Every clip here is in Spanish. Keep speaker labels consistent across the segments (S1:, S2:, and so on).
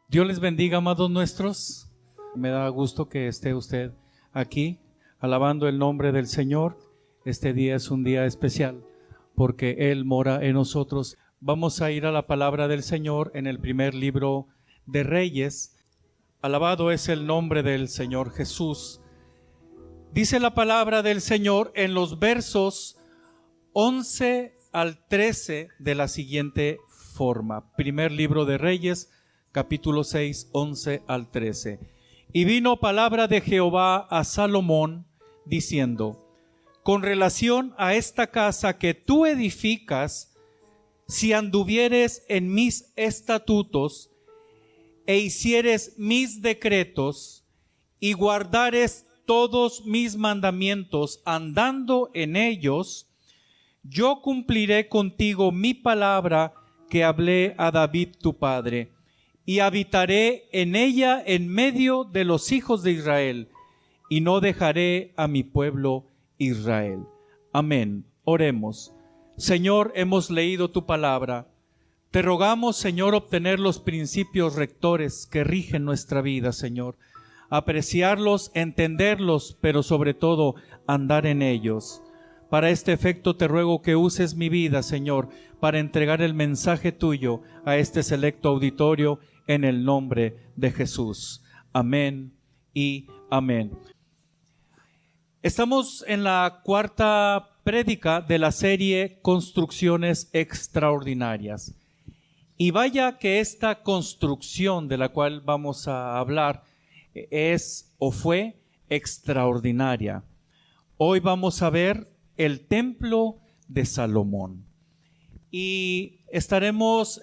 S1: Dios les bendiga, amados nuestros. Me da gusto que esté usted aquí, alabando el nombre del Señor. Este día es un día especial, porque Él mora en nosotros. Vamos a ir a la palabra del Señor en el primer libro de Reyes. Alabado es el nombre del Señor Jesús. Dice la palabra del Señor en los versos 11 al 13 de la siguiente forma. Primer libro de Reyes, capítulo 6, 11 al 13. Y vino palabra de Jehová a Salomón, diciendo: con relación a esta casa que tú edificas, si anduvieres en mis estatutos, e hicieres mis decretos, y guardares todos mis mandamientos, andando en ellos, yo cumpliré contigo mi palabra que hablé a David tu padre, y habitaré en ella en medio de los hijos de Israel, y no dejaré a mi pueblo Israel. Amén. Oremos. Señor, hemos leído tu palabra. Te rogamos, Señor, obtener los principios rectores que rigen nuestra vida, Señor. Apreciarlos, entenderlos, pero sobre todo andar en ellos. Para este efecto te ruego que uses mi vida, Señor, para entregar el mensaje tuyo a este selecto auditorio en el nombre de Jesús. Amén y amén. Estamos en la cuarta prédica de la serie Construcciones Extraordinarias. Y vaya que esta construcción de la cual vamos a hablar es o fue extraordinaria. Hoy vamos a ver el templo de Salomón. Y estaremos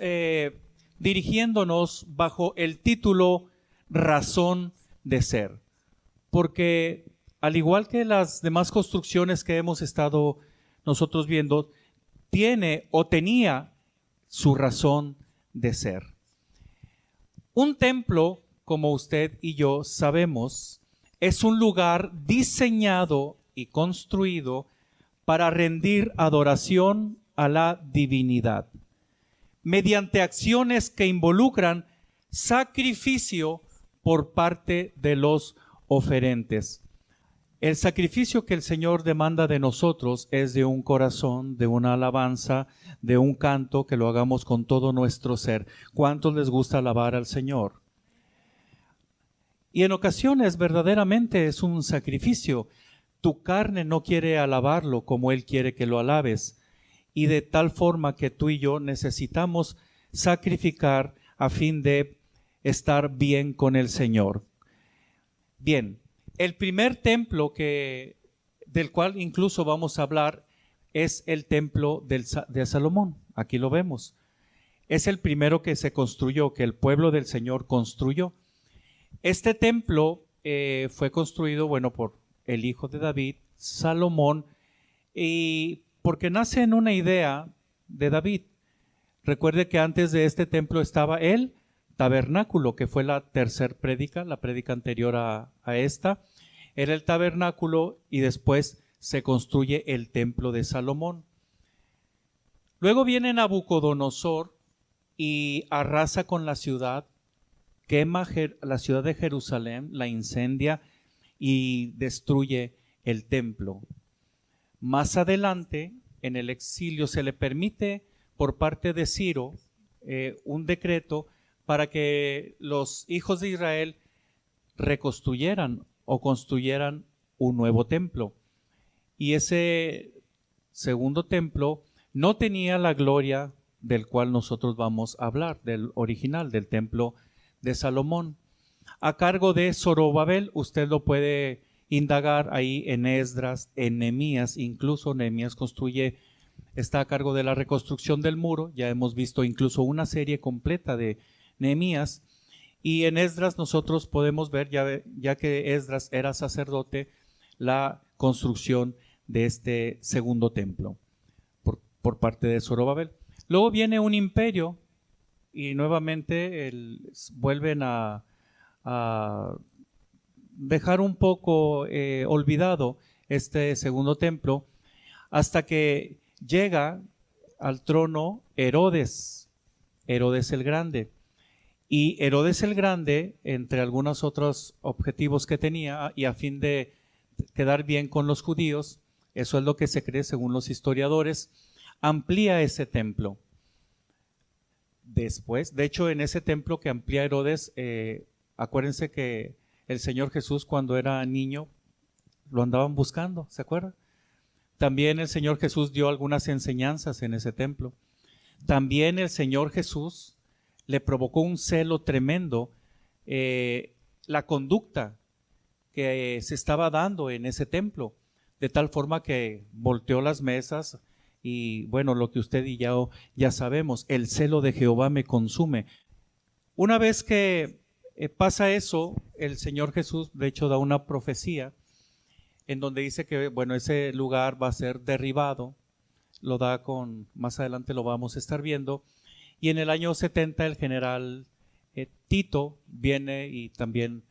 S1: dirigiéndonos bajo el título Razón de Ser. Porque al igual que las demás construcciones que hemos estado nosotros viendo, tiene o tenía su razón de ser. Un templo, como usted y yo sabemos, es un lugar diseñado y construido para rendir adoración a la divinidad, mediante acciones que involucran sacrificio por parte de los oferentes. El sacrificio que el Señor demanda de nosotros es de un corazón, de una alabanza, de un canto, que lo hagamos con todo nuestro ser. ¿Cuántos les gusta alabar al Señor? Y en ocasiones verdaderamente es un sacrificio. Tu carne no quiere alabarlo como Él quiere que lo alabes. Y de tal forma que tú y yo necesitamos sacrificar a fin de estar bien con el Señor. Bien. El primer templo del cual incluso vamos a hablar es el templo de Salomón. Aquí lo vemos. Es el primero que se construyó, que el pueblo del Señor construyó. Este templo fue construido, por el hijo de David, Salomón, y porque nace en una idea de David. Recuerde que antes de este templo estaba el tabernáculo, que fue la tercer prédica, la prédica anterior a esta. Era el tabernáculo y después se construye el templo de Salomón. Luego viene Nabucodonosor y arrasa con la ciudad, quema la ciudad de Jerusalén, la incendia y destruye el templo. Más adelante, en el exilio, se le permite por parte de Ciro un decreto para que los hijos de Israel reconstruyeran o construyeran un nuevo templo. Y ese segundo templo no tenía la gloria del cual nosotros vamos a hablar, del original, del templo de Salomón. A cargo de Zorobabel, usted lo puede indagar ahí en Esdras, en Nehemías, incluso Nehemías está a cargo de la reconstrucción del muro. Ya hemos visto incluso una serie completa de Nehemías. Y en Esdras nosotros podemos ver, ya que Esdras era sacerdote, la construcción de este segundo templo por parte de Zorobabel. Luego viene un imperio y nuevamente vuelven a dejar un poco olvidado este segundo templo, hasta que llega al trono Herodes el Grande. Y Herodes el Grande, entre algunos otros objetivos que tenía, y a fin de quedar bien con los judíos, eso es lo que se cree según los historiadores, amplía ese templo. Después, de hecho, en ese templo que amplía Herodes, acuérdense que el Señor Jesús cuando era niño lo andaban buscando, ¿se acuerdan? También el Señor Jesús dio algunas enseñanzas en ese templo. También el Señor Jesús le provocó un celo tremendo la conducta que se estaba dando en ese templo, de tal forma que volteó las mesas y bueno, lo que usted y yo ya sabemos, el celo de Jehová me consume. Una vez que pasa eso, el Señor Jesús de hecho da una profecía en donde dice que bueno, ese lugar va a ser derribado, lo da más adelante lo vamos a estar viendo, y en el año 70 el general Tito viene y también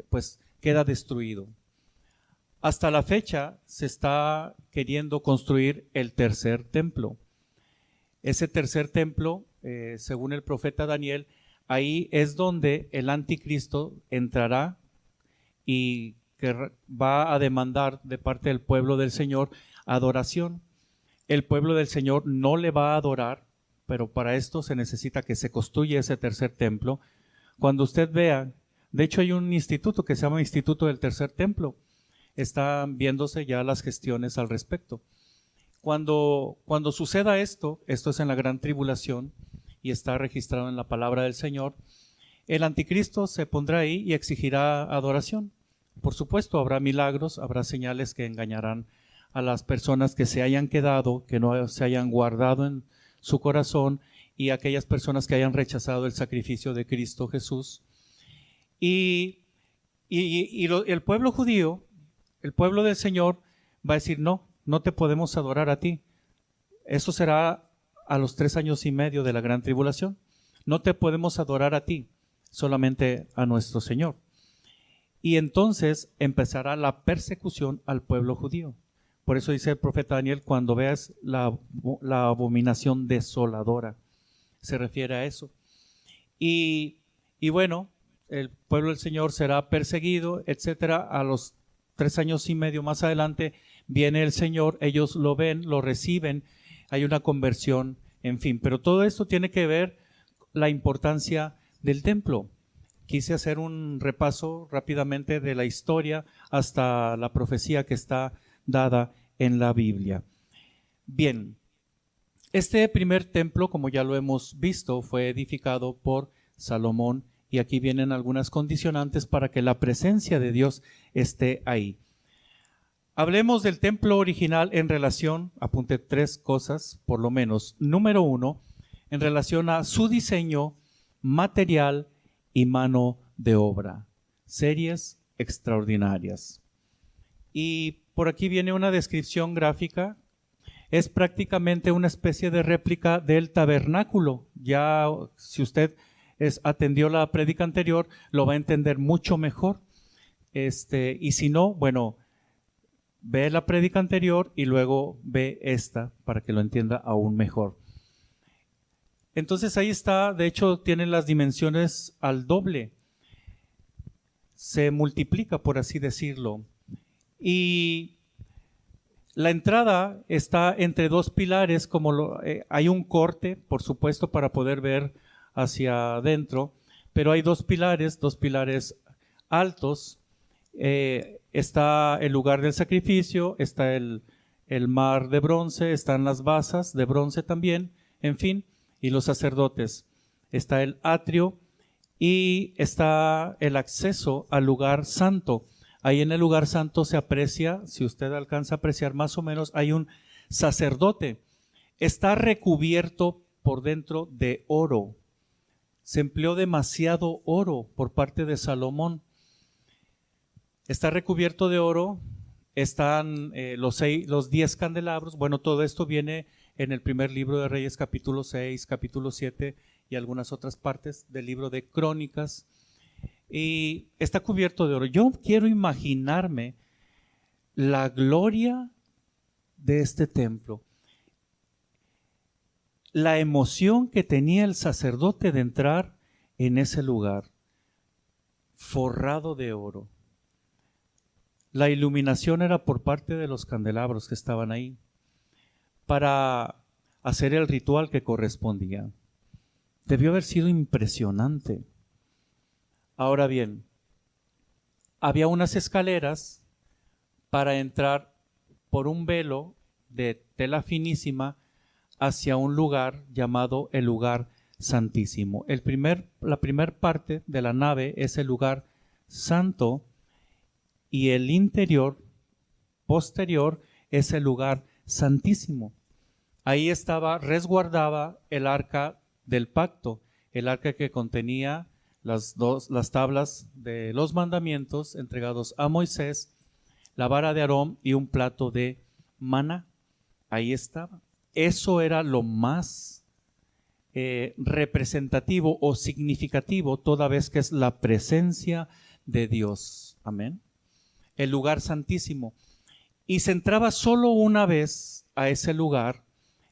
S1: pues queda destruido. Hasta la fecha se está queriendo construir el tercer templo. Ese tercer templo, según el profeta Daniel, ahí es donde el anticristo entrará y que va a demandar de parte del pueblo del Señor adoración. El pueblo del Señor no le va a adorar, pero para esto se necesita que se construya ese tercer templo. Cuando usted vea, de hecho hay un instituto que se llama Instituto del Tercer Templo, están viéndose ya las gestiones al respecto. Cuando suceda esto es en la gran tribulación y está registrado en la palabra del Señor, el anticristo se pondrá ahí y exigirá adoración. Por supuesto, habrá milagros, habrá señales que engañarán a las personas que se hayan quedado, que no se hayan guardado en su corazón, y aquellas personas que hayan rechazado el sacrificio de Cristo Jesús. Y el pueblo judío, el pueblo del Señor, va a decir, no te podemos adorar a ti. Eso será a los 3 años y medio de la gran tribulación. No te podemos adorar a ti, solamente a nuestro Señor. Y entonces empezará la persecución al pueblo judío. Por eso dice el profeta Daniel, cuando veas la abominación desoladora, se refiere a eso. Y bueno, el pueblo del Señor será perseguido, etcétera. A los 3 años y medio más adelante viene el Señor, ellos lo ven, lo reciben, hay una conversión, en fin. Pero todo esto tiene que ver la importancia del templo. Quise hacer un repaso rápidamente de la historia hasta la profecía que está dada en la Biblia. Bien, este primer templo, como ya lo hemos visto, fue edificado por Salomón, y aquí vienen algunas condicionantes para que la presencia de Dios esté ahí. Hablemos del templo original en relación, apunté 3 cosas por lo menos. Número 1, en relación a su diseño, material y mano de obra. Series extraordinarias. Y por aquí viene una descripción gráfica. Es prácticamente una especie de réplica del tabernáculo. Ya si usted atendió la prédica anterior, lo va a entender mucho mejor. Y si no, bueno, ve la prédica anterior y luego ve esta para que lo entienda aún mejor. Entonces ahí está, de hecho tiene las dimensiones al doble. Se multiplica, por así decirlo. Y la entrada está entre 2 pilares, hay un corte, por supuesto, para poder ver hacia adentro, pero hay 2 pilares altos. Está el lugar del sacrificio, está el mar de bronce, están las basas de bronce también, en fin, y los sacerdotes. Está el atrio y está el acceso al lugar santo. Ahí en el lugar santo se aprecia, si usted alcanza a apreciar más o menos, hay un sacerdote. Está recubierto por dentro de oro. Se empleó demasiado oro por parte de Salomón. Está recubierto de oro, están los 10 candelabros. Bueno, todo esto viene en el primer libro de Reyes, capítulo 6, capítulo 7 y algunas otras partes del libro de Crónicas. Y está cubierto de oro. Yo quiero imaginarme la gloria de este templo. La emoción que tenía el sacerdote de entrar en ese lugar, forrado de oro. La iluminación era por parte de los candelabros que estaban ahí, para hacer el ritual que correspondía. Debió haber sido impresionante. Ahora bien, había unas escaleras para entrar por un velo de tela finísima hacia un lugar llamado el lugar santísimo. La primera parte de la nave es el lugar santo y el interior posterior es el lugar santísimo. Ahí resguardaba el arca del pacto, el arca que contenía las tablas de los mandamientos entregados a Moisés, la vara de Aarón y un plato de maná. Ahí estaba. Eso era lo más representativo o significativo, toda vez que es la presencia de Dios. Amén. El lugar santísimo. Y se entraba solo una vez a ese lugar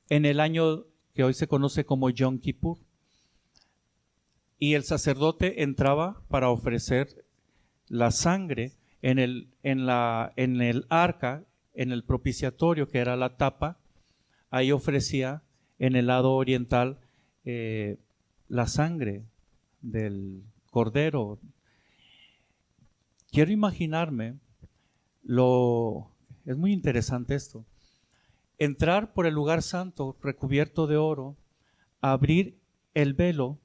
S1: en el año que hoy se conoce como Yom Kippur. Y el sacerdote entraba para ofrecer la sangre en el arca, en el propiciatorio, que era la tapa. Ahí ofrecía en el lado oriental la sangre del cordero. Quiero imaginarme es muy interesante esto. Entrar por el lugar santo recubierto de oro, abrir el velo,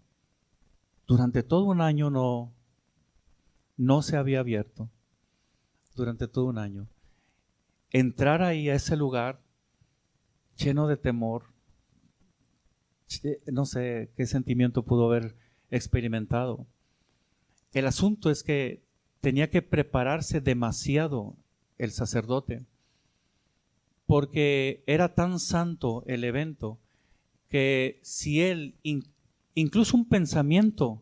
S1: durante todo un año no se había abierto, durante todo un año. Entrar ahí a ese lugar lleno de temor, no sé qué sentimiento pudo haber experimentado. El asunto es que tenía que prepararse demasiado el sacerdote, porque era tan santo el evento que si él, incluso un pensamiento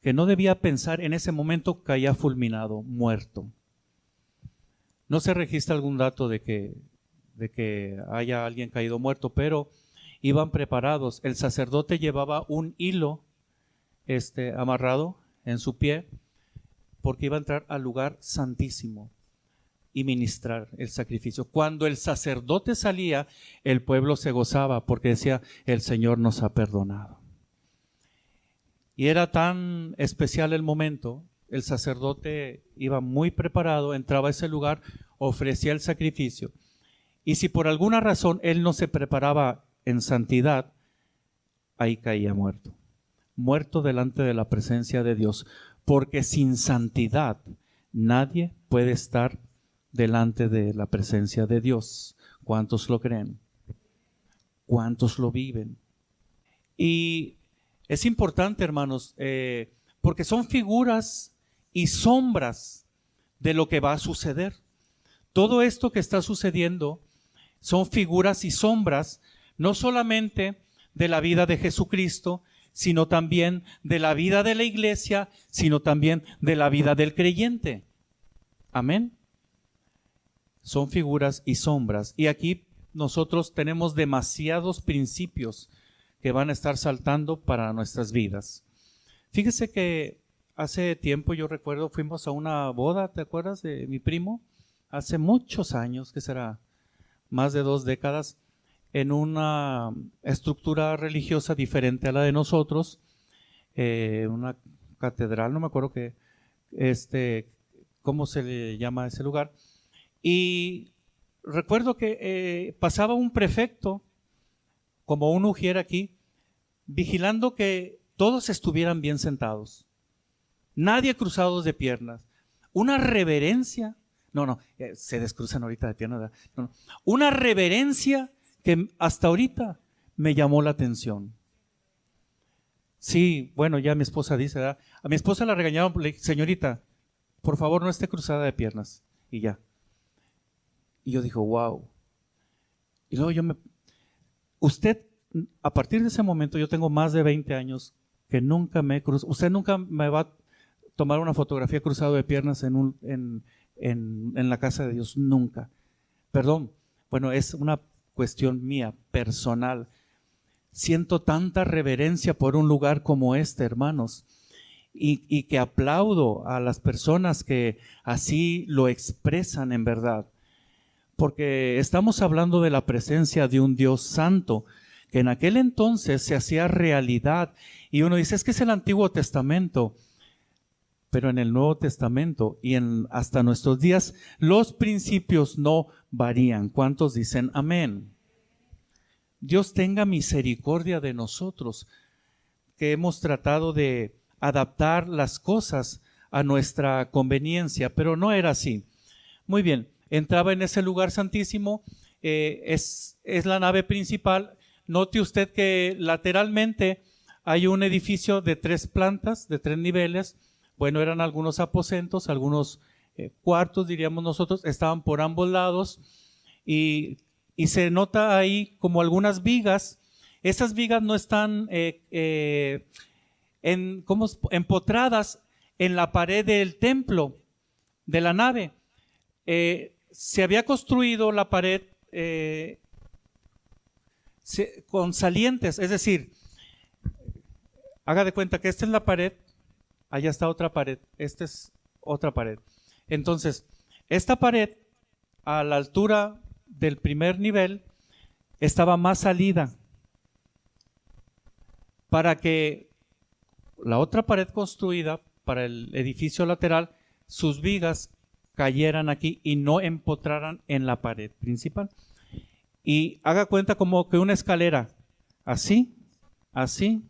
S1: que no debía pensar en ese momento, caía fulminado, muerto. No se registra algún dato de que haya alguien caído muerto, pero iban preparados. El sacerdote llevaba un hilo amarrado en su pie, porque iba a entrar al lugar santísimo y ministrar el sacrificio. Cuando el sacerdote salía, el pueblo se gozaba porque decía, el Señor nos ha perdonado. Y era tan especial el momento, el sacerdote iba muy preparado, entraba a ese lugar, ofrecía el sacrificio. Y si por alguna razón él no se preparaba en santidad, ahí caía muerto. Muerto delante de la presencia de Dios. Porque sin santidad nadie puede estar delante de la presencia de Dios. ¿Cuántos lo creen? ¿Cuántos lo viven? Y es importante, hermanos, porque son figuras y sombras de lo que va a suceder. Todo esto que está sucediendo son figuras y sombras, no solamente de la vida de Jesucristo, sino también de la vida de la iglesia, sino también de la vida del creyente. Amén. Son figuras y sombras. Y aquí nosotros tenemos demasiados principios que van a estar saltando para nuestras vidas. Fíjese que hace tiempo, yo recuerdo, fuimos a una boda, ¿te acuerdas de mi primo? Hace muchos años, que será más de 2 décadas, en una estructura religiosa diferente a la de nosotros, una catedral, no me acuerdo cómo se le llama a ese lugar. Y recuerdo que pasaba un prefecto, como un ujier aquí, vigilando que todos estuvieran bien sentados, nadie cruzados de piernas, una reverencia, se descruzan ahorita de piernas, una reverencia que hasta ahorita me llamó la atención. Sí, bueno, ya mi esposa dice, ¿verdad? A mi esposa la regañaron, le dije, señorita, por favor no esté cruzada de piernas, y ya. Y yo digo, wow. Y luego usted, a partir de ese momento, yo tengo más de 20 años que nunca me he cruzado. Usted nunca me va a tomar una fotografía cruzado de piernas en la casa de Dios, nunca. Perdón, bueno, es una cuestión mía, personal. siento tanta reverencia por un lugar como este, hermanos, y que aplaudo a las personas que así lo expresan en verdad, porque estamos hablando de la presencia de un Dios santo, que en aquel entonces se hacía realidad, y uno dice, es que es el Antiguo Testamento, pero en el Nuevo Testamento y hasta nuestros días, los principios no varían. ¿Cuántos dicen amén? Dios tenga misericordia de nosotros, que hemos tratado de adaptar las cosas a nuestra conveniencia, pero no era así. Muy bien, entraba en ese lugar santísimo, es la nave principal. Note usted que lateralmente hay un edificio de 3 plantas, de 3 niveles. Bueno, eran algunos aposentos, algunos cuartos, diríamos nosotros, estaban por ambos lados, y se nota ahí como algunas vigas. Esas vigas no están empotradas en la pared del templo, de la nave. Se había construido la pared con salientes, es decir, haga de cuenta que esta es la pared, allá está otra pared, esta es otra pared. Entonces, esta pared, a la altura del primer nivel, estaba más salida, para que la otra pared construida para el edificio lateral, sus vigas cayeran aquí y no empotraran en la pared principal. Y haga cuenta como que una escalera, así, así,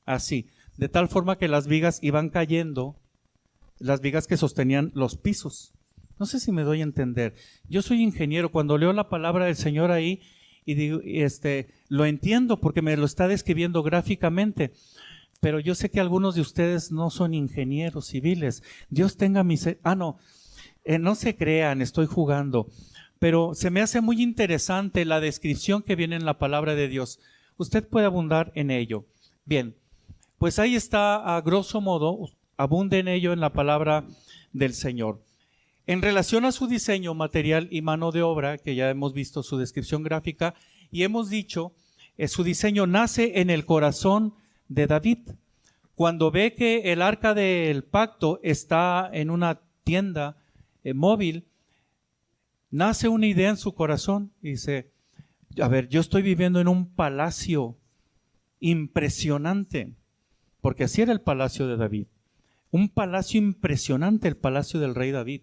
S1: así, de tal forma que las vigas iban cayendo, las vigas que sostenían los pisos. No sé si me doy a entender. Yo soy ingeniero, cuando leo la palabra del Señor ahí y digo, lo entiendo porque me lo está describiendo gráficamente, pero yo sé que algunos de ustedes no son ingenieros civiles. Dios tenga misericordia. No se crean, estoy jugando, pero se me hace muy interesante la descripción que viene en la palabra de Dios. Usted puede abundar en ello. Bien, pues ahí está, a grosso modo, abunde en ello en la palabra del Señor. En relación a su diseño material y mano de obra, que ya hemos visto su descripción gráfica, y hemos dicho, su diseño nace en el corazón de David. Cuando ve que el arca del pacto está en una tienda móvil, nace una idea en su corazón y dice, a ver, yo estoy viviendo en un palacio impresionante, porque así era el palacio de David, un palacio impresionante, el palacio del rey David.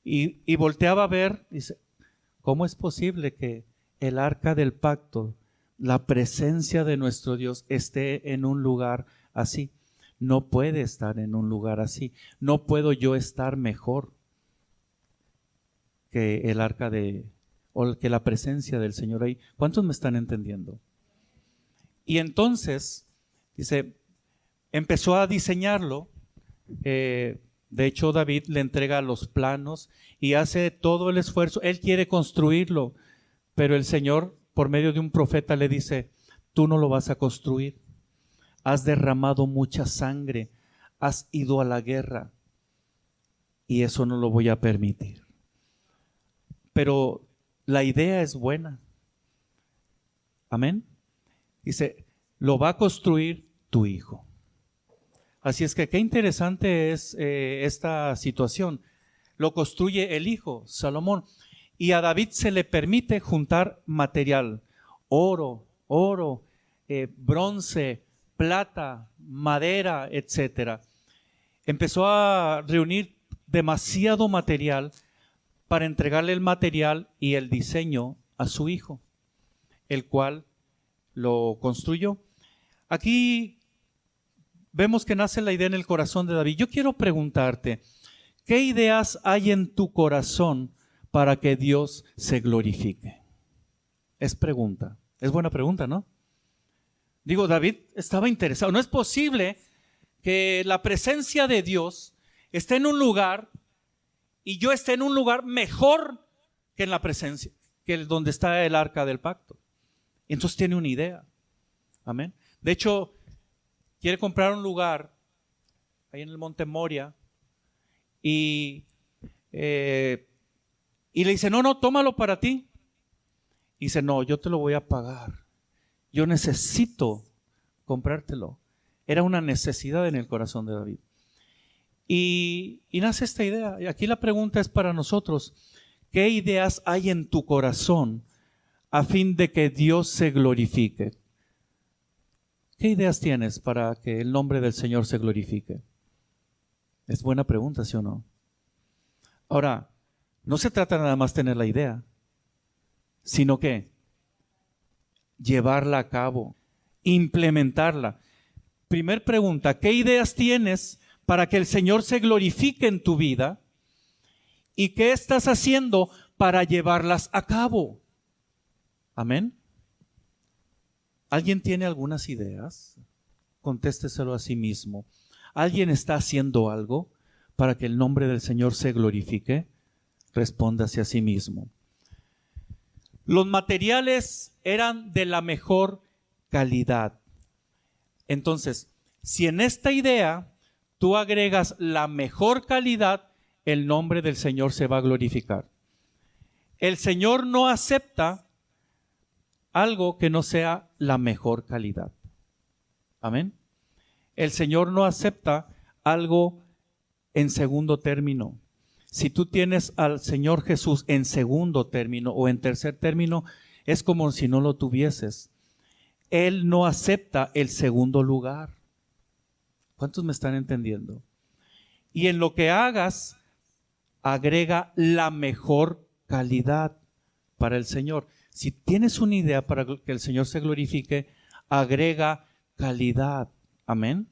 S1: Y volteaba a ver, dice, ¿cómo es posible que el arca del pacto, la presencia de nuestro Dios, esté en un lugar así? No puede estar en un lugar así. No puedo yo estar mejor que el arca o que la presencia del Señor ahí. ¿Cuántos me están entendiendo? Y entonces, dice, empezó a diseñarlo. De hecho, David le entrega los planos y hace todo el esfuerzo. Él quiere construirlo, pero el Señor, por medio de un profeta, le dice, tú no lo vas a construir. Has derramado mucha sangre, has ido a la guerra y eso no lo voy a permitir. Pero la idea es buena. Amén. Dice, lo va a construir tu hijo. Así es que qué interesante es esta situación. Lo construye el hijo, Salomón. Y a David se le permite juntar material, oro, bronce, plata, madera, etcétera. Empezó a reunir demasiado material para entregarle el material y el diseño a su hijo, el cual lo construyó. Aquí vemos que nace la idea en el corazón de David. Yo quiero preguntarte, ¿qué ideas hay en tu corazón para que Dios se glorifique? Es pregunta. Es buena pregunta, ¿no? Digo, David estaba interesado. No es posible que la presencia de Dios esté en un lugar y yo esté en un lugar mejor que en la presencia, que donde está el arca del pacto. Y entonces tiene una idea. Amén. De hecho, quiere comprar un lugar ahí en el Monte Moria y le dice, no, tómalo para ti. Y dice, no, yo te lo voy a pagar. yo necesito comprártelo. Era una necesidad en el corazón de David. Y nace esta idea. Y aquí la pregunta es para nosotros: ¿qué ideas hay en tu corazón a fin de que Dios se glorifique? ¿Qué ideas tienes para que el nombre del Señor se glorifique? Es buena pregunta, ¿sí o no? Ahora, no se trata nada más de tener la idea, sino que llevarla a cabo, implementarla. Primer pregunta: ¿qué ideas tienes para que el Señor se glorifique en tu vida? ¿Y qué estás haciendo para llevarlas a cabo? Amén. ¿Alguien tiene algunas ideas? Contésteselo a sí mismo. ¿Alguien está haciendo algo para que el nombre del Señor se glorifique? Respóndase a sí mismo. Los materiales eran de la mejor calidad. Entonces, si en esta idea tú agregas la mejor calidad, el nombre del Señor se va a glorificar. El Señor no acepta algo que no sea la mejor calidad. Amén. El Señor no acepta algo en segundo término. Si tú tienes al Señor Jesús en segundo término o en tercer término, es como si no lo tuvieses. Él no acepta el segundo lugar. ¿Cuántos me están entendiendo? Y en lo que hagas, agrega la mejor calidad para el Señor. Si tienes una idea para que el Señor se glorifique, agrega calidad. Amén.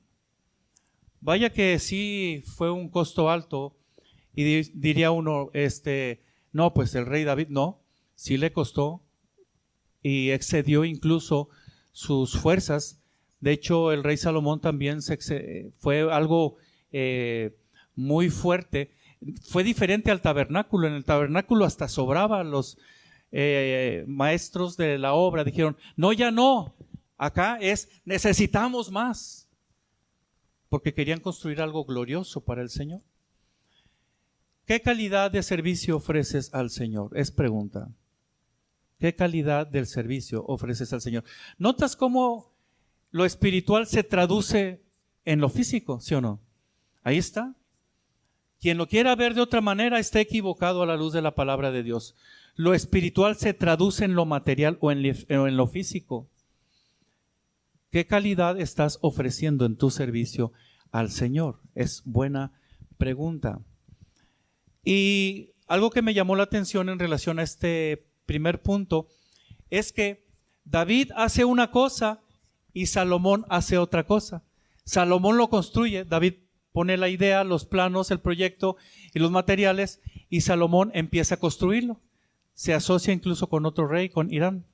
S1: Vaya que sí fue un costo alto. Y diría uno, no, pues el rey David, no, sí le costó y excedió incluso sus fuerzas. De hecho, el rey Salomón también fue algo muy fuerte. Fue diferente al tabernáculo. En el tabernáculo hasta sobraba. Los maestros de la obra dijeron, no, ya no. Acá necesitamos más. Porque querían construir algo glorioso para el Señor. ¿Qué calidad de servicio ofreces al Señor? Es pregunta. ¿Qué calidad del servicio ofreces al Señor? ¿Notas cómo lo espiritual se traduce en lo físico, sí o no? Ahí está. Quien lo quiera ver de otra manera está equivocado a la luz de la palabra de Dios. Lo espiritual se traduce en lo material o en lo físico. ¿Qué calidad estás ofreciendo en tu servicio al Señor? Es buena pregunta. Y algo que me llamó la atención en relación a este primer punto es que David hace una cosa y Salomón hace otra cosa. Salomón lo construye, David pone la idea, los planos, el proyecto y los materiales, y Salomón empieza a construirlo. Se asocia incluso con otro rey, con Irán.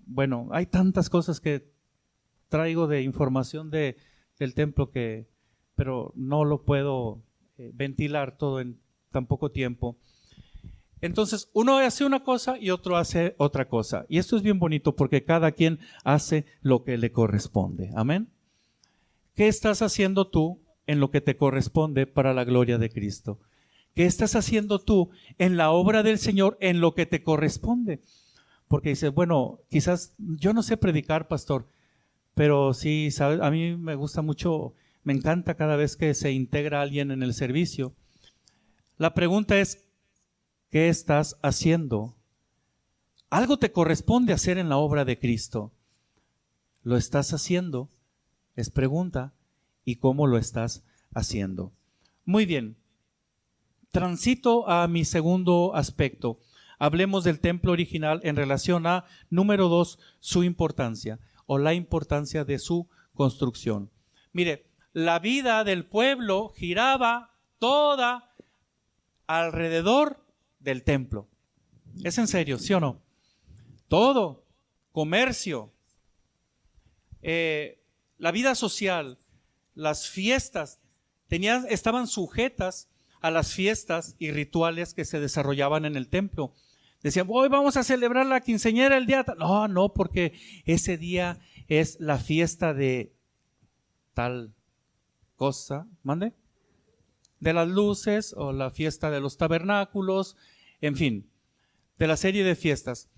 S1: Bueno, hay tantas cosas que traigo de información del templo pero no lo puedo ventilar todo en tan poco tiempo. Entonces, uno hace una cosa y otro hace otra cosa. Y esto es bien bonito porque cada quien hace lo que le corresponde. Amén. ¿Qué estás haciendo tú en lo que te corresponde para la gloria de Cristo? ¿Qué estás haciendo tú en la obra del Señor en lo que te corresponde? Porque dices, bueno, quizás yo no sé predicar, pastor, pero sí, ¿sabes? A mí me gusta mucho, me encanta cada vez que se integra alguien en el servicio. La pregunta es, ¿qué estás haciendo? Algo te corresponde hacer en la obra de Cristo. ¿Lo estás haciendo? Es pregunta. ¿Y cómo lo estás haciendo? Muy bien. Transito a mi segundo aspecto. Hablemos del templo original en relación a, número 2, su importancia o la importancia de su construcción. Mire, la vida del pueblo giraba toda alrededor del templo. ¿Es en serio, sí o no? Todo, comercio, la vida social, las fiestas, estaban sujetas a las fiestas y rituales que se desarrollaban en el templo. Decían, hoy vamos a celebrar la quinceañera el día. No, porque ese día es la fiesta de tal cosa, ¿mande? De las luces o la fiesta de los tabernáculos, en fin, de la serie de fiestas.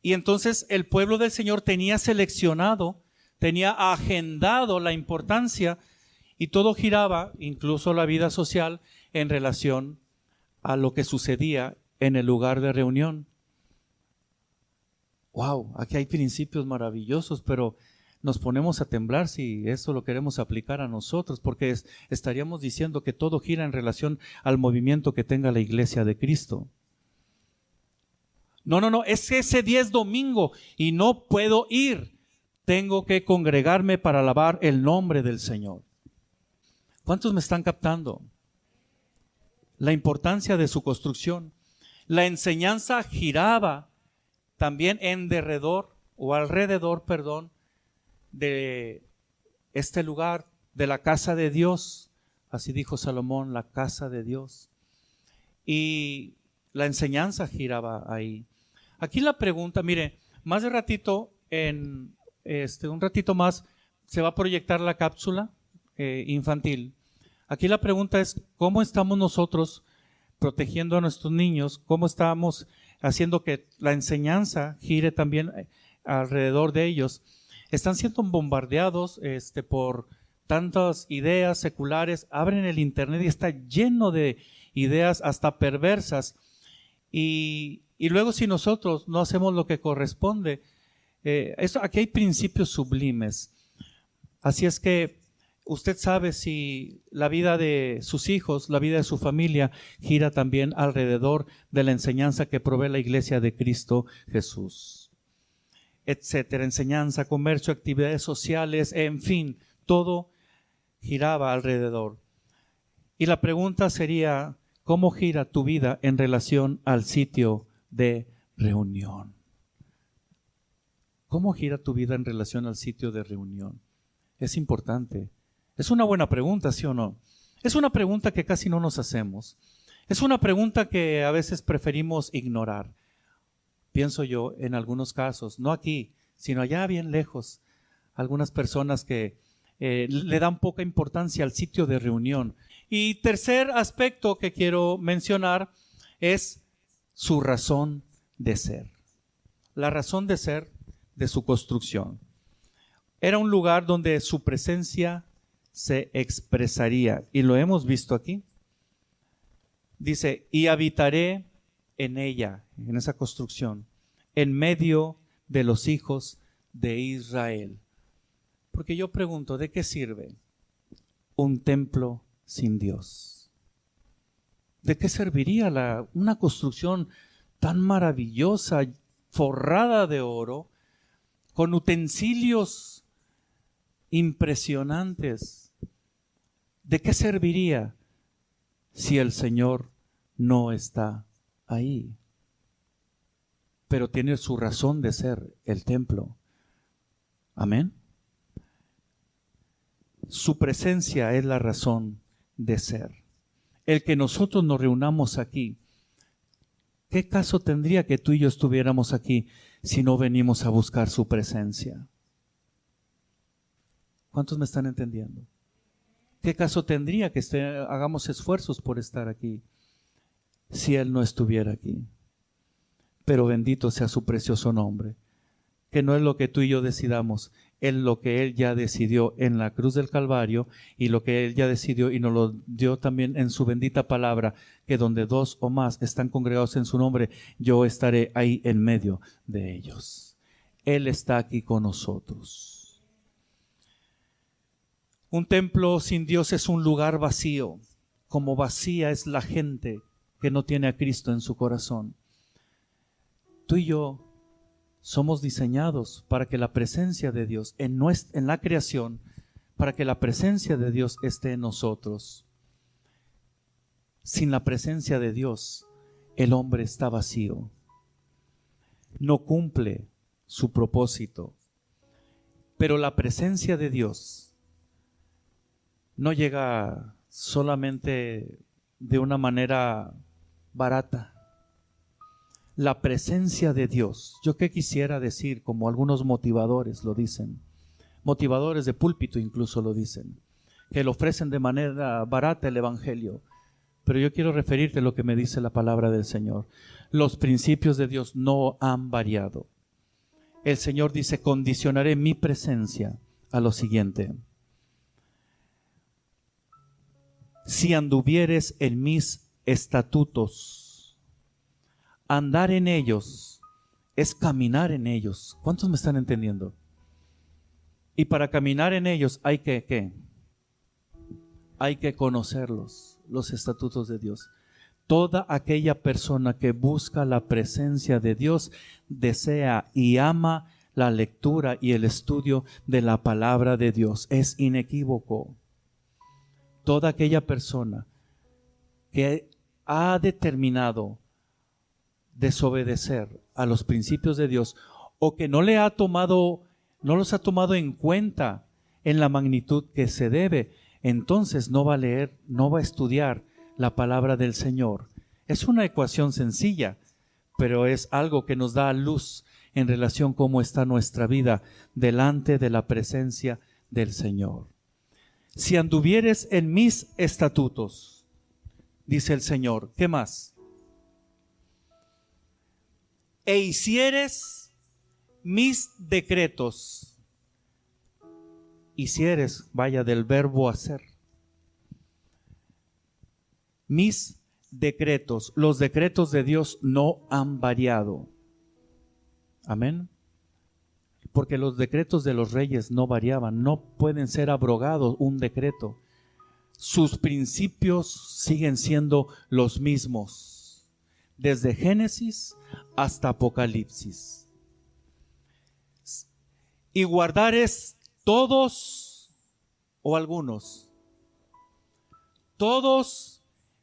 S1: Y entonces el pueblo del Señor tenía seleccionado, tenía agendado la importancia, y todo giraba, incluso la vida social, en relación a lo que sucedía en el lugar de reunión. Wow, aquí hay principios maravillosos, pero nos ponemos a temblar si eso lo queremos aplicar a nosotros, porque estaríamos diciendo que todo gira en relación al movimiento que tenga la iglesia de Cristo. No, es ese día es domingo y no puedo ir. Tengo que congregarme para alabar el nombre del Señor. ¿Cuántos me están captando? La importancia de su construcción. La enseñanza giraba también alrededor de este lugar, de la casa de Dios. Así dijo Salomón, la casa de Dios. Y la enseñanza giraba ahí. Aquí la pregunta, mire, más de ratito, un ratito más, se va a proyectar la cápsula infantil. Aquí la pregunta es, ¿cómo estamos nosotros protegiendo a nuestros niños? ¿Cómo estamos haciendo que la enseñanza gire también alrededor de ellos? Están siendo bombardeados por tantas ideas seculares. Abren el internet y está lleno de ideas hasta perversas. Y luego si nosotros no hacemos lo que corresponde, aquí hay principios sublimes. Así es que usted sabe si la vida de sus hijos, la vida de su familia gira también alrededor de la enseñanza que provee la iglesia de Cristo Jesús, etcétera. Enseñanza, comercio, actividades sociales, en fin, todo giraba alrededor. Y la pregunta sería, ¿cómo gira tu vida en relación al sitio de reunión? ¿Cómo gira tu vida en relación al sitio de reunión? Es importante. Es una buena pregunta, ¿sí o no? Es una pregunta que casi no nos hacemos. Es una pregunta que a veces preferimos ignorar. Pienso yo en algunos casos, no aquí, sino allá bien lejos. Algunas personas que le dan poca importancia al sitio de reunión. Y tercer aspecto que quiero mencionar es su razón de ser. La razón de ser de su construcción. Era un lugar donde su presencia se expresaría, y lo hemos visto aquí. Dice, y habitaré en ella, en esa construcción, en medio de los hijos de Israel. Porque yo pregunto, ¿de qué sirve un templo sin Dios? ¿De qué serviría una construcción tan maravillosa, forrada de oro, con utensilios impresionantes? ¿De qué serviría si el Señor no está ahí? Pero tiene su razón de ser el templo. Amén. Su presencia es la razón de ser. El que nosotros nos reunamos aquí, ¿qué caso tendría que tú y yo estuviéramos aquí si no venimos a buscar su presencia? ¿Cuántos me están entendiendo? ¿Qué caso tendría que hagamos esfuerzos por estar aquí si Él no estuviera aquí? Pero bendito sea su precioso nombre, que no es lo que tú y yo decidamos, es lo que Él ya decidió en la cruz del Calvario, y lo que Él ya decidió y nos lo dio también en su bendita palabra, que donde dos o más están congregados en su nombre, yo estaré ahí en medio de ellos. Él está aquí con nosotros. Un templo sin Dios es un lugar vacío, como vacía es la gente que no tiene a Cristo en su corazón. Tú y yo somos diseñados para que la presencia de Dios en la creación, para que la presencia de Dios esté en nosotros. Sin la presencia de Dios, el hombre está vacío. No cumple su propósito. Pero la presencia de Dios no llega solamente de una manera barata. La presencia de Dios, yo qué quisiera decir, como algunos motivadores lo dicen, motivadores de púlpito incluso lo dicen, que le ofrecen de manera barata el evangelio. Pero yo quiero referirte a lo que me dice la palabra del Señor. Los principios de Dios no han variado. el Señor dice, condicionaré mi presencia a lo siguiente. Si anduvieres en mis estatutos, andar en ellos es caminar en ellos. ¿Cuántos me están entendiendo? Y para caminar en ellos hay que, ¿qué? Hay que conocerlos, los estatutos de Dios. Toda aquella persona que busca la presencia de Dios desea y ama la lectura y el estudio de la palabra de Dios. Es inequívoco. Toda aquella persona que ha determinado desobedecer a los principios de Dios o que no los ha tomado en cuenta en la magnitud que se debe, entonces no va a leer, no va a estudiar la palabra del Señor. Es una ecuación sencilla, pero es algo que nos da luz en relación a cómo está nuestra vida delante de la presencia del Señor. Si anduvieres en mis estatutos, dice el Señor, ¿qué más? E hicieres mis decretos. Hicieres, vaya, del verbo hacer. Mis decretos, los decretos de Dios no han variado. Amén. Porque los decretos de los reyes no variaban, no pueden ser abrogados un decreto. Sus principios siguen siendo los mismos, desde Génesis hasta Apocalipsis. Y guardares todos o algunos, todos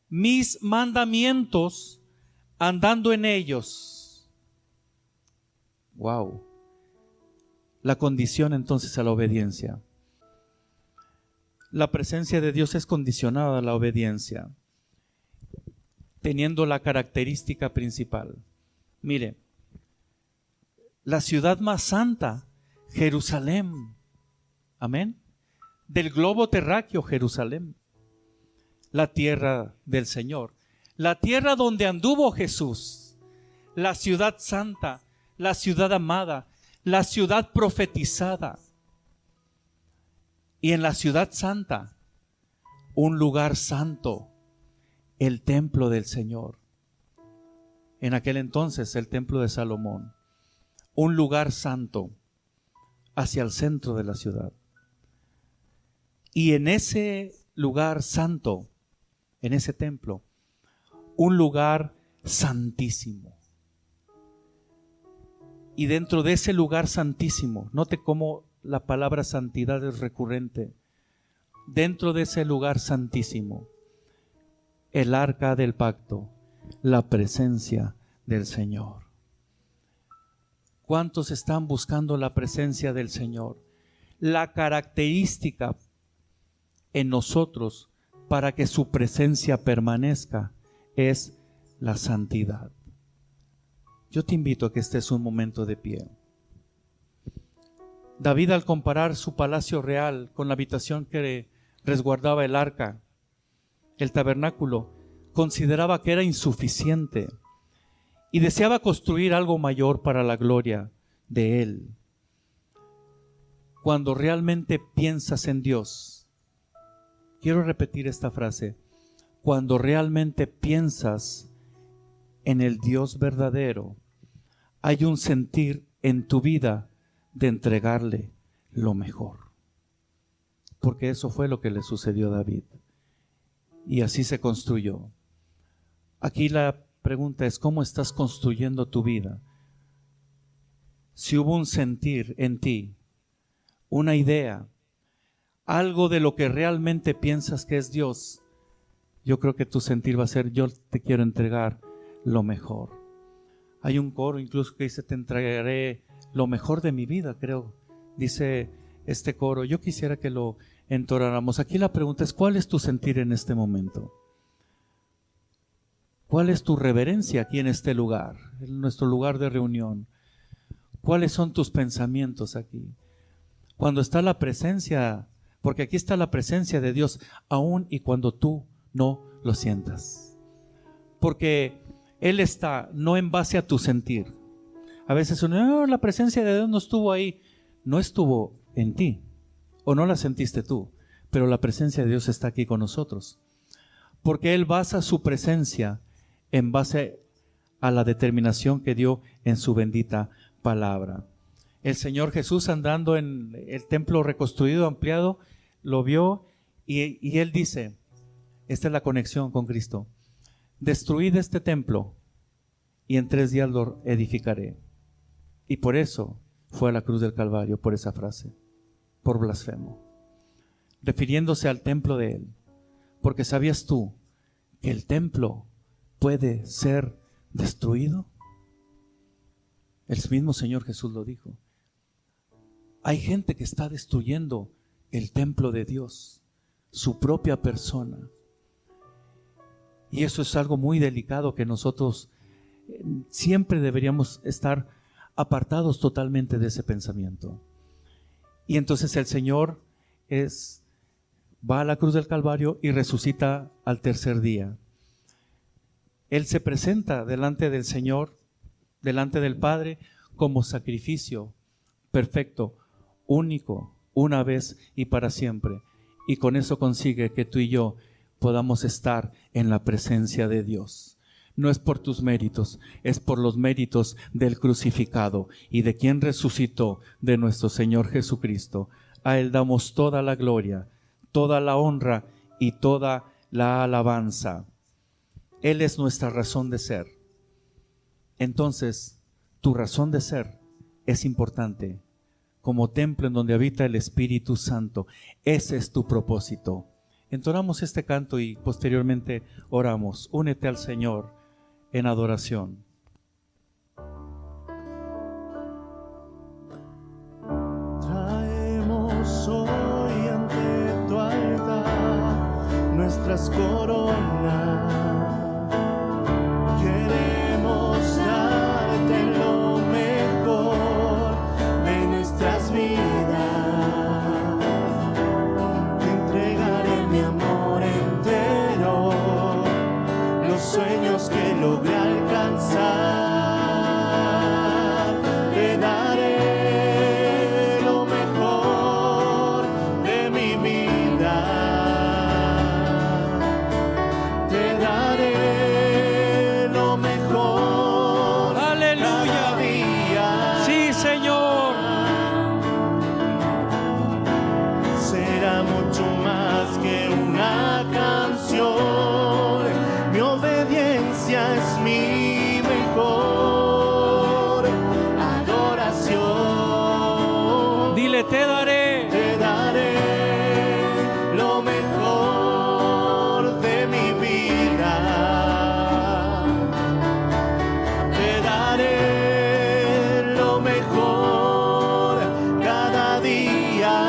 S1: mis mandamientos, andando en ellos. Wow. La condición entonces a la obediencia. La presencia de Dios es condicionada a la obediencia, teniendo la característica principal. Mire, la ciudad más santa, Jerusalén. Amén. Del globo terráqueo, Jerusalén. La tierra del Señor. La tierra donde anduvo Jesús. La ciudad santa, la ciudad amada, la ciudad profetizada. Y en la ciudad santa, un lugar santo, el templo del Señor. En aquel entonces, el templo de Salomón. Un lugar santo hacia el centro de la ciudad. Y en ese lugar santo, en ese templo, un lugar santísimo. Y dentro de ese lugar santísimo, note cómo la palabra santidad es recurrente. Dentro de ese lugar santísimo, el arca del pacto, la presencia del Señor. ¿Cuántos están buscando la presencia del Señor? La característica en nosotros para que su presencia permanezca es la santidad. Yo te invito a que estés un momento de pie. David, al comparar su palacio real con la habitación que resguardaba el arca, el tabernáculo, consideraba que era insuficiente y deseaba construir algo mayor para la gloria de él. Cuando realmente piensas en Dios, quiero repetir esta frase, cuando realmente piensas en el Dios verdadero, hay un sentir en tu vida de entregarle lo mejor. Porque eso fue lo que le sucedió a David. Y así se construyó. Aquí la pregunta es, ¿cómo estás construyendo tu vida? Si hubo un sentir en ti, una idea, algo de lo que realmente piensas que es Dios, yo creo que tu sentir va a ser, yo te quiero entregar lo mejor. Hay un coro incluso que dice, te entregaré lo mejor de mi vida, creo. Dice este coro, yo quisiera que lo entonáramos. Aquí la pregunta es, ¿cuál es tu sentir en este momento? ¿Cuál es tu reverencia aquí en este lugar, en nuestro lugar de reunión? ¿Cuáles son tus pensamientos aquí? Cuando está la presencia, porque aquí está la presencia de Dios, aun y cuando tú no lo sientas. Porque Él está no en base a tu sentir. A veces uno, la presencia de Dios no estuvo ahí. No estuvo en ti, o no la sentiste tú, pero la presencia de Dios está aquí con nosotros. Porque Él basa su presencia en base a la determinación que dio en su bendita palabra. El Señor Jesús, andando en el templo reconstruido, ampliado, lo vio y Él dice, esta es la conexión con Cristo: destruid este templo y en 3 días lo edificaré. Y por eso fue a la cruz del Calvario, por esa frase, por blasfemo, refiriéndose al templo de Él. Porque ¿sabías tú que el templo puede ser destruido? El mismo Señor Jesús lo dijo. Hay gente que está destruyendo el templo de Dios, su propia persona. Y eso es algo muy delicado que nosotros siempre deberíamos estar apartados totalmente de ese pensamiento. Y entonces el Señor va a la cruz del Calvario y resucita al 3er día. Él se presenta delante del Señor, delante del Padre, como sacrificio perfecto, único, una vez y para siempre. Y con eso consigue que tú y yo podamos estar en la presencia de Dios. No es por tus méritos, es por los méritos del crucificado y de quien resucitó, de nuestro Señor Jesucristo. A Él damos toda la gloria, toda la honra y toda la alabanza. Él es nuestra razón de ser. Entonces, tu razón de ser es importante. Como templo en donde habita el Espíritu Santo. Ese es tu propósito. Entonamos este canto y posteriormente oramos. Únete al Señor en adoración.
S2: Traemos hoy ante tu altar nuestras coronas. Queremos darte lo mejor de nuestras vidas. Te entregaré mi amor entero, los sueños que logré alcanzar. Te daré lo mejor de mi vida. Te daré lo mejor.
S1: ¡Aleluya!
S2: Cada día.
S1: Sí, Señor.
S2: Será mucho más que una canción. Mi obediencia es mi mejor adoración.
S1: Dile, te daré.
S2: Te daré lo mejor de mi vida. Te daré lo mejor cada día.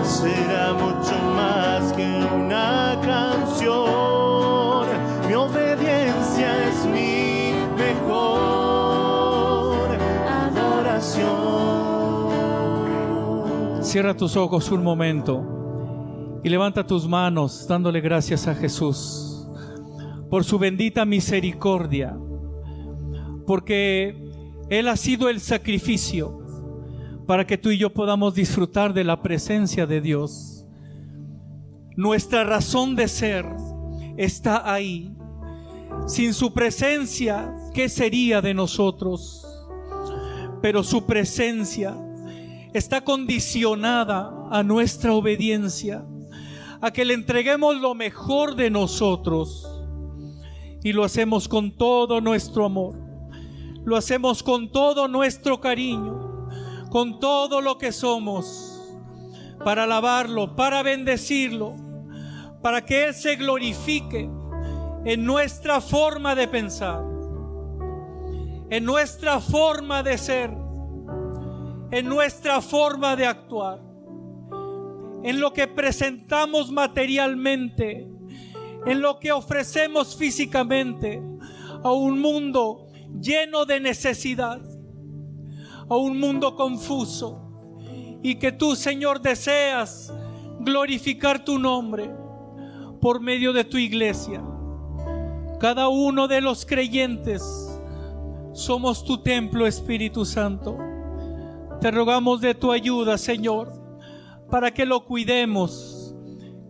S2: Será mucho más que una canción. Mi obediencia es mi mejor adoración.
S1: Cierra tus ojos un momento y levanta tus manos dándole gracias a Jesús por su bendita misericordia, porque Él ha sido el sacrificio para que tú y yo podamos disfrutar de la presencia de Dios. Nuestra razón de ser está ahí. Sin su presencia, ¿qué sería de nosotros? Pero su presencia está condicionada a nuestra obediencia, a que le entreguemos lo mejor de nosotros. Y lo hacemos con todo nuestro amor, lo hacemos con todo nuestro cariño, con todo lo que somos, para alabarlo, para bendecirlo, para que Él se glorifique en nuestra forma de pensar, en nuestra forma de ser, en nuestra forma de actuar, en lo que presentamos materialmente, en lo que ofrecemos físicamente a un mundo lleno de necesidad, a un mundo confuso, y que tú, Señor, deseas glorificar tu nombre por medio de tu iglesia. Cada uno de los creyentes somos tu templo, Espíritu Santo. Te rogamos de tu ayuda, Señor, para que lo cuidemos,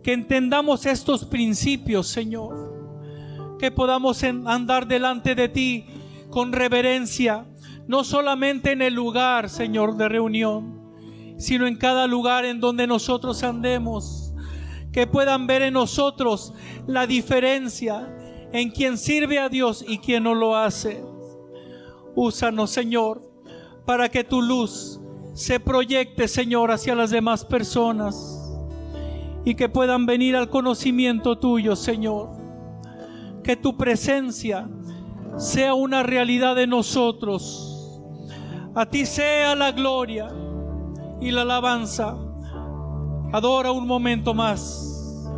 S1: que entendamos estos principios, Señor, que podamos andar delante de ti con reverencia, no solamente en el lugar, Señor, de reunión, sino en cada lugar en donde nosotros andemos, que puedan ver en nosotros la diferencia en quien sirve a Dios y quien no lo hace. Úsanos, Señor, para que tu luz se proyecte, Señor, hacia las demás personas y que puedan venir al conocimiento tuyo, Señor. Que tu presencia sea una realidad de nosotros. A ti sea la gloria y la alabanza. Adora un momento más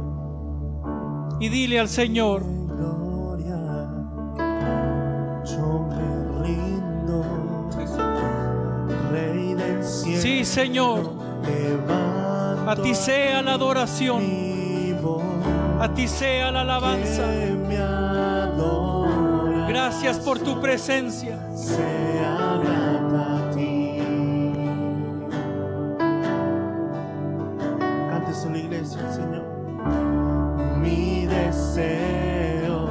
S1: y dile al Señor:
S2: Gloria, yo me rindo, Rey del cielo.
S1: sí, Señor,
S2: Levanto
S1: a ti sea la adoración,
S2: mi voz,
S1: a ti sea la alabanza.
S2: que me adoras,
S1: Gracias por tu presencia.
S2: sea grata a ti. Cante solo iglesia, Señor. Mi deseo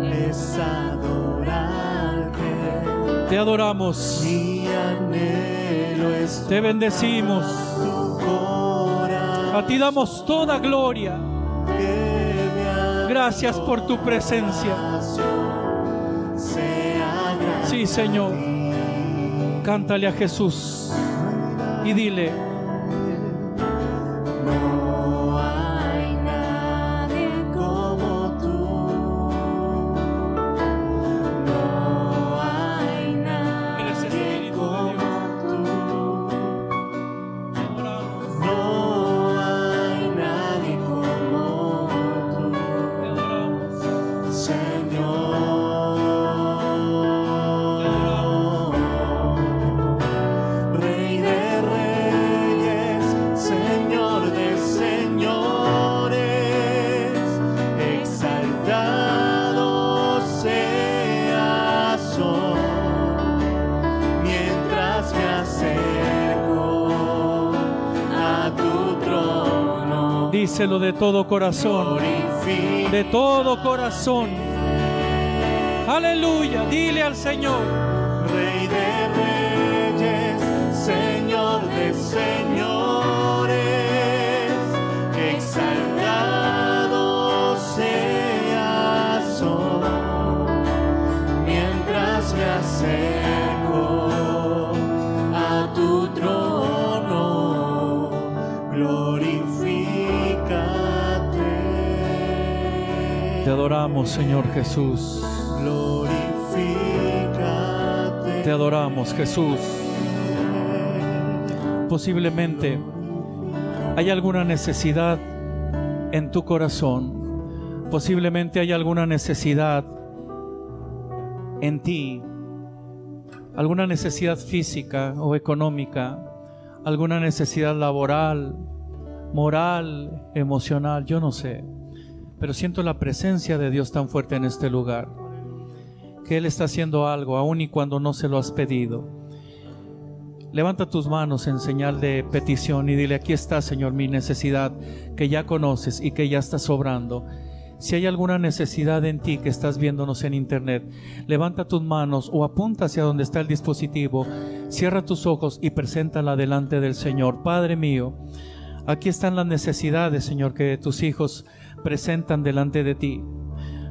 S2: es adorarte.
S1: Te adoramos,
S2: Mi anhelo es
S1: te bendecimos.
S2: tu corazón.
S1: A ti damos toda gloria.
S2: Que me
S1: Gracias por tu presencia.
S2: adoración sea grata
S1: Sí, Señor. Cántale a Jesús y dile:
S2: No hay nadie como tú. No hay
S1: Eres
S2: nadie
S1: Espíritu de
S2: como tú.
S1: te adoramos,
S2: No hay nadie como tú,
S1: te adoramos,
S2: Señor. Rey de reyes, Señor de señores, exaltado seas hoy, mientras me acerco a tu trono.
S1: díselo de todo corazón,
S2: Glorifica
S1: de todo corazón. Aleluya, dile al Señor:
S2: Rey de reyes, Señor de señores, exaltado seas hoy, mientras me acerco a tu trono, glorifícate.
S1: te adoramos, Señor Jesús.
S2: Glorifícate.
S1: Te adoramos, Jesús. Posiblemente hay alguna necesidad en tu corazón. Posiblemente hay alguna necesidad en ti. Alguna necesidad física o económica. Alguna necesidad laboral, moral, emocional, yo no sé. Pero siento la presencia de Dios tan fuerte en este lugar, que Él está haciendo algo, aun y cuando no se lo has pedido. Levanta tus manos en señal de petición y dile: aquí está, Señor, mi necesidad que ya conoces y que ya está sobrando. Si hay alguna necesidad en ti que estás viéndonos en internet, levanta tus manos o apunta hacia donde está el dispositivo, cierra tus ojos y preséntala delante del Señor. Padre mío, aquí están las necesidades, Señor, que tus hijos presentan delante de ti.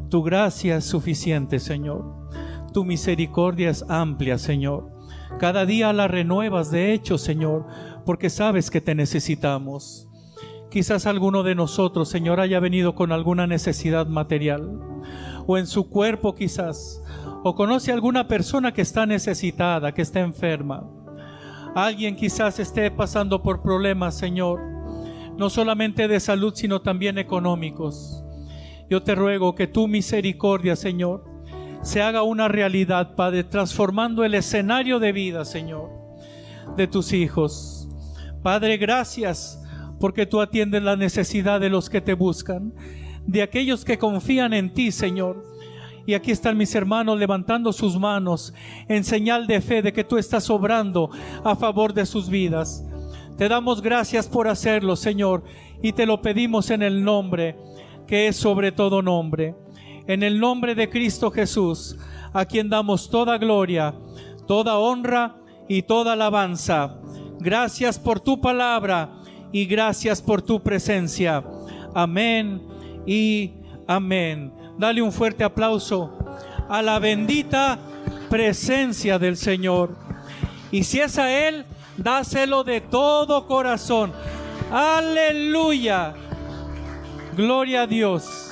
S1: Tu gracia es suficiente, Señor. Tu misericordia es amplia, Señor. Cada día la renuevas, de hecho, Señor, porque sabes que te necesitamos. Quizás alguno de nosotros, Señor, haya venido con alguna necesidad material, o en su cuerpo quizás, o conoce a alguna persona que está necesitada, que está enferma. Alguien quizás esté pasando por problemas, Señor, no solamente de salud, sino también económicos. Yo te ruego que tu misericordia, Señor, se haga una realidad, Padre, transformando el escenario de vida, Señor, de tus hijos. Padre, gracias porque tú atiendes la necesidad de los que te buscan, de aquellos que confían en ti, Señor, Y aquí están mis hermanos levantando sus manos en señal de fe de que tú estás obrando a favor de sus vidas. Te damos gracias por hacerlo, Señor, y te lo pedimos en el nombre que es sobre todo nombre. En el nombre de Cristo Jesús, a quien damos toda gloria, toda honra y toda alabanza. Gracias por tu palabra y gracias por tu presencia. Amén y amén. Dale un fuerte aplauso a la bendita presencia del Señor. Y si es a Él, dáselo de todo corazón. Aleluya. Gloria a Dios.